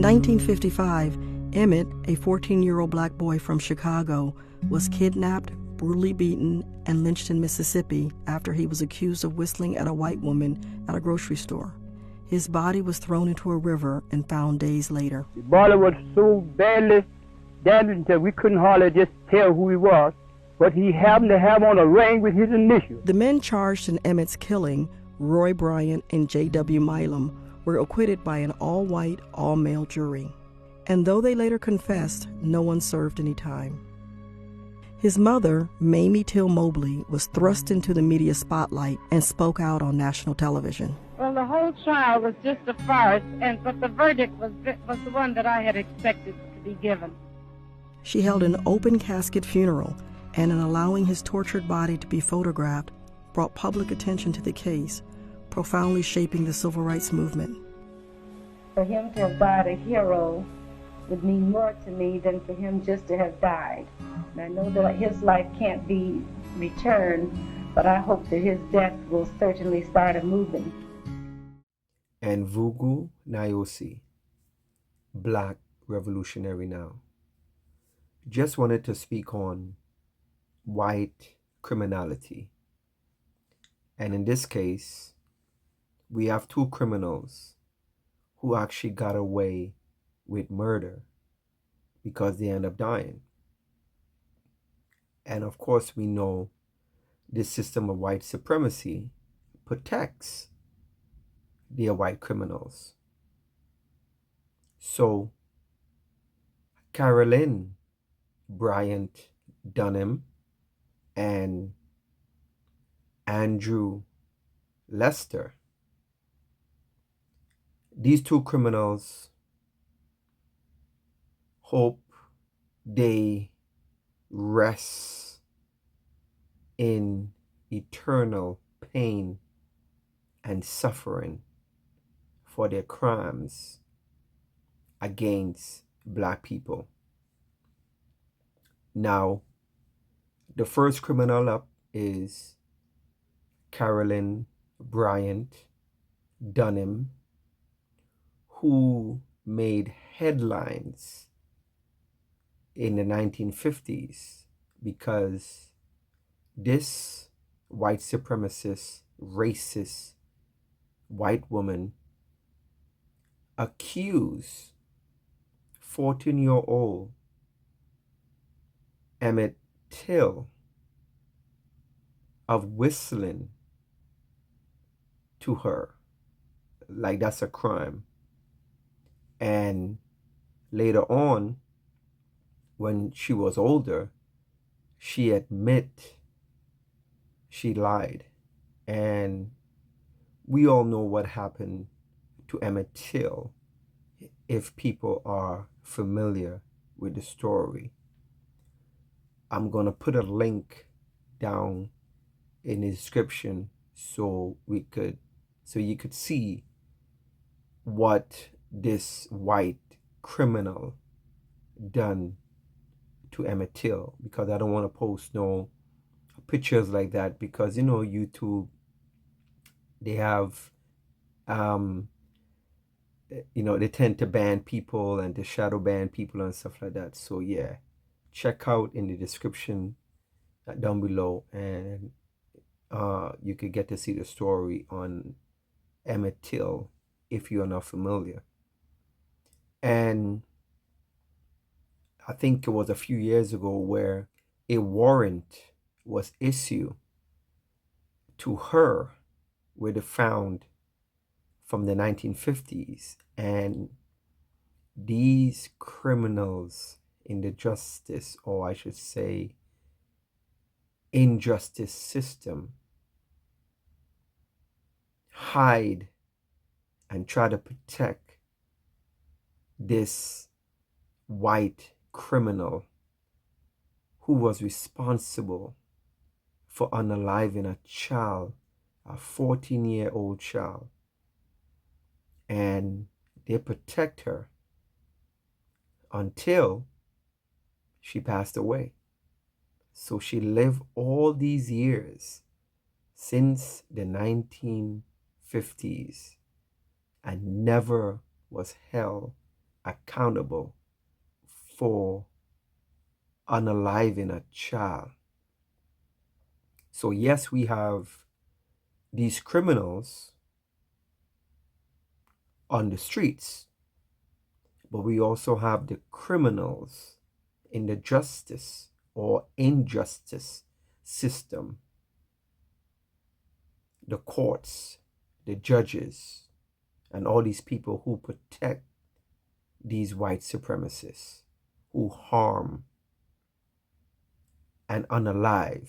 In 1955, Emmett, a 14-year-old black boy from Chicago, was kidnapped, brutally beaten, and lynched in Mississippi after he was accused of whistling at a white woman at a grocery store. His body was thrown into a river and found days later. The body was so badly damaged that we couldn't hardly just tell who he was, but he happened to have on a ring with his initials. The men charged in Emmett's killing, Roy Bryant and J.W. Milam, were acquitted by an all-white, all-male jury. And though they later confessed, no one served any time. His mother, Mamie Till Mobley, was thrust into the media spotlight and spoke out on national television. Well, the whole trial was just a farce, but the verdict was the one that I had expected to be given. She held an open casket funeral, and in allowing his tortured body to be photographed, brought public attention to the case, profoundly shaping the civil rights movement. For him to have died a hero would mean more to me than for him just to have died. And I know that his life can't be returned, but I hope that his death will certainly start a movement. And Vugu Nayosi, Black Revolutionary Now. Just wanted to speak on white criminality. And in this case, we have two criminals who actually got away with murder because they end up dying. And of course, we know this system of white supremacy protects their white criminals. So, Carolyn Bryant Dunham and Andrew Lester, these two criminals, hope they rest in eternal pain and suffering for their crimes against black people. Now, the first criminal up is Carolyn Bryant Dunham, who made headlines in the 1950s because this white supremacist, racist white woman accused 14-year-old Emmett Till of whistling to her, like that's a crime. And later on, when she was older, she admitted she lied. And we all know what happened to Emmett Till if people are familiar with the story. I'm going to put a link down in the description so you could see what this white criminal done to Emmett Till, because I don't want to post no pictures like that, because YouTube, they have they tend to ban people and to shadow ban people and stuff like that. So yeah, check out in the description down below, and you could get to see the story on Emmett Till if you are not familiar. And I think it was a few years ago where a warrant was issued to her where they found from the 1950s. And these criminals in the justice, or I should say injustice system, hide and try to protect this white criminal who was responsible for unaliving a child, a 14-year-old child. And they protect her until she passed away. So she lived all these years since the 1950s and never was held accountable for unaliving a child. So yes, we have these criminals on the streets, but we also have the criminals in the justice or injustice system, the courts, the judges, and all these people who protect these white supremacists, who harm and unalive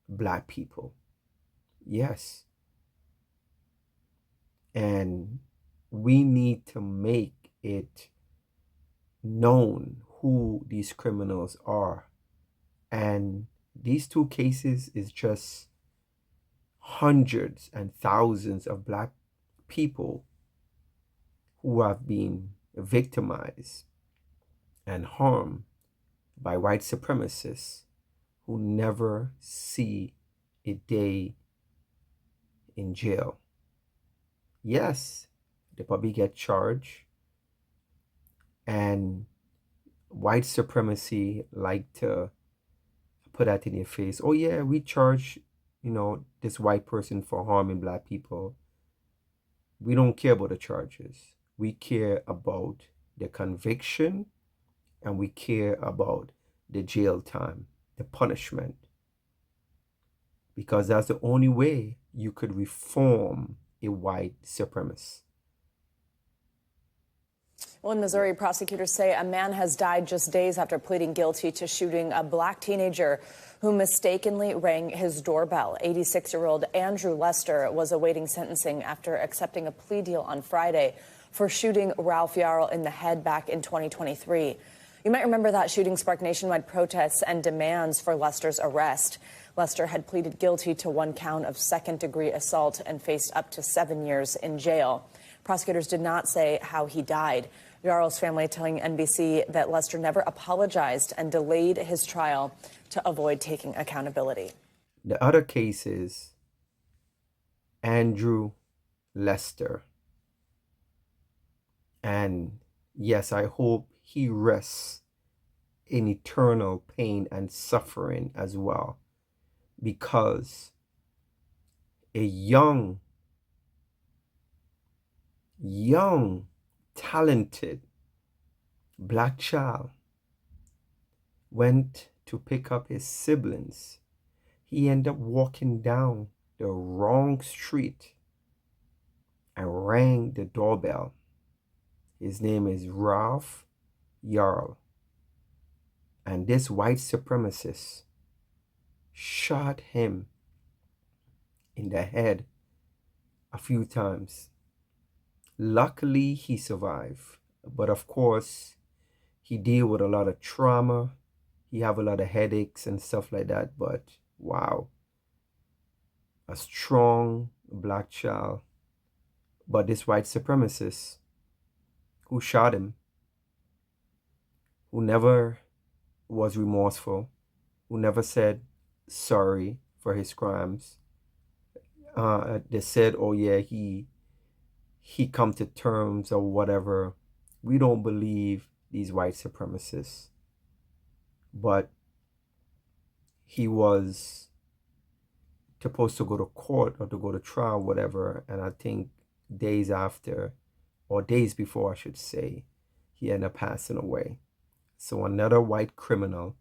black people. Yes. And we need to make it known who these criminals are. And these two cases is just hundreds and thousands of black people who have been victimized and harmed by white supremacists who never see a day in jail. Yes, they probably get charged, and white supremacy like to put that in your face. Oh yeah, we charge, this white person for harming black people. We don't care about the charges. We care about the conviction, and we care about the jail time, the punishment. Because that's the only way you could reform a white supremacist. Well, in Missouri, prosecutors say a man has died just days after pleading guilty to shooting a black teenager who mistakenly rang his doorbell. 86-year-old Andrew Lester was awaiting sentencing after accepting a plea deal on Friday for shooting Ralph Yarl in the head back in 2023. You might remember that shooting sparked nationwide protests and demands for Lester's arrest. Lester had pleaded guilty to one count of second-degree assault and faced up to 7 years in jail. Prosecutors did not say how he died. Yarl's family telling NBC that Lester never apologized and delayed his trial to avoid taking accountability. The other case is Andrew Lester. And yes, I hope he rests in eternal pain and suffering as well, because a young, talented black child went to pick up his siblings. He ended up walking down the wrong street and rang the doorbell. His name is Ralph Yarl. And this white supremacist shot him in the head a few times. Luckily, he survived. But of course, he deal with a lot of trauma. He have a lot of headaches and stuff like that. But wow, a strong black child. But this white supremacist who shot him, who never was remorseful, who never said sorry for his crimes. They said, oh yeah, he come to terms or whatever. We don't believe these white supremacists. But he was supposed to go to court or to go to trial, whatever. And I think days after, or days before, I should say, he ended up passing away. So another white criminal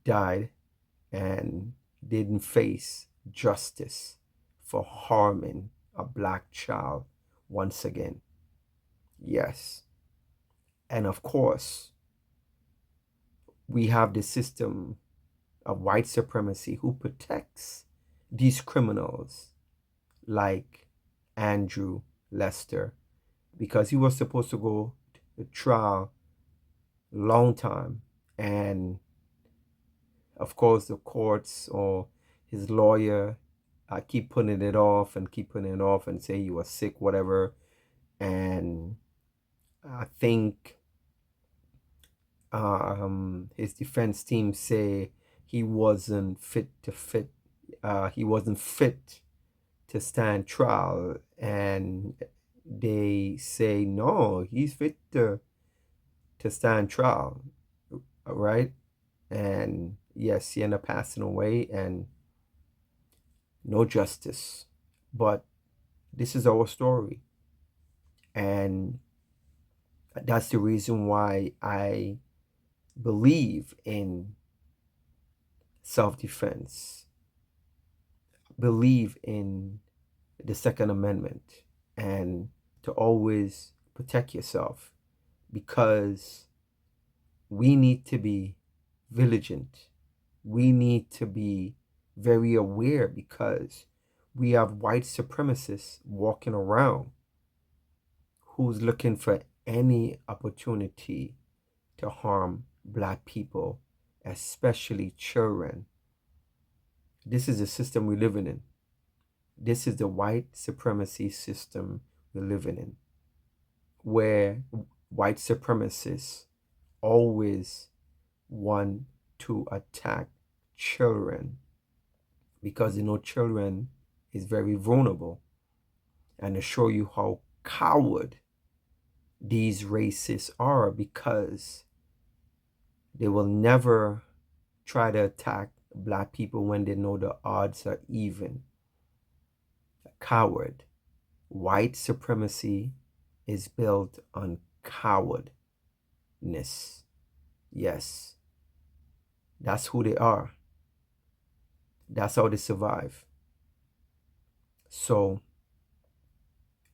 died and didn't face justice for harming a black child once again. Yes. And of course, we have the system of white supremacy who protects these criminals like Andrew Lester, because he was supposed to go to trial long time, and of course the courts or his lawyer keep putting it off and say he was sick, whatever. And I think his defense team say he wasn't fit to stand trial, and they say, no, he's fit to stand trial, right? And yes, he ended up passing away and no justice. But this is our story. And that's the reason why I believe in self-defense, believe in the Second Amendment, and to always protect yourself, because we need to be vigilant. We need to be very aware, because we have white supremacists walking around who's looking for any opportunity to harm black people, especially children. This is the system we're living in. This is the white supremacy system we're living in, where white supremacists always want to attack children because they know children is very vulnerable, and to show you how coward these racists are, because they will never try to attack black people when they know the odds are even. Coward. White supremacy is built on cowardness. Yes, that's who they are. That's how they survive. So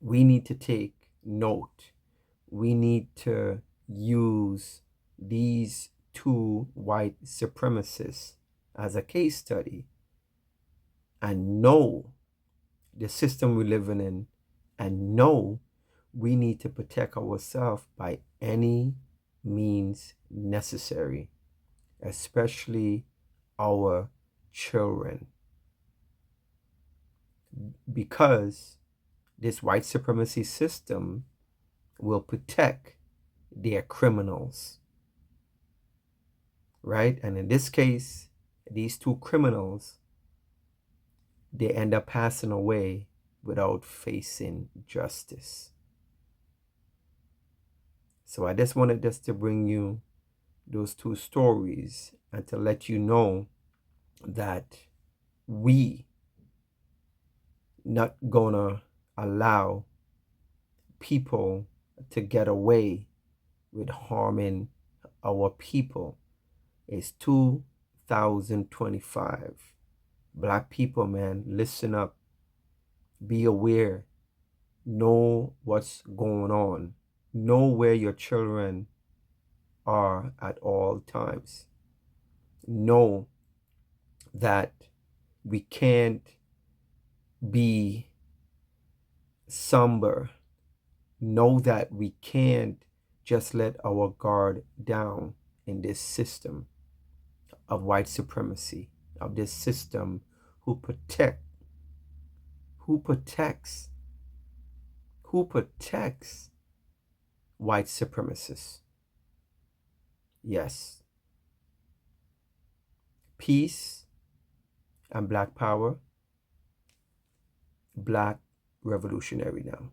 we need to take note. We need to use these two white supremacists as a case study and know the system we're living in, and know we need to protect ourselves by any means necessary, especially our children, because this white supremacy system will protect their criminals, right? And in this case, these two criminals, they end up passing away without facing justice. So I just wanted to bring you those two stories and to let you know that we not gonna allow people to get away with harming our people. It's 2025. Black people, man, listen up. Be aware. Know what's going on. Know where your children are at all times. Know that we can't be somber. Know that we can't just let our guard down in this system of white supremacy, of this system who protects white supremacists. Yes. Peace and black power. Black revolutionary now.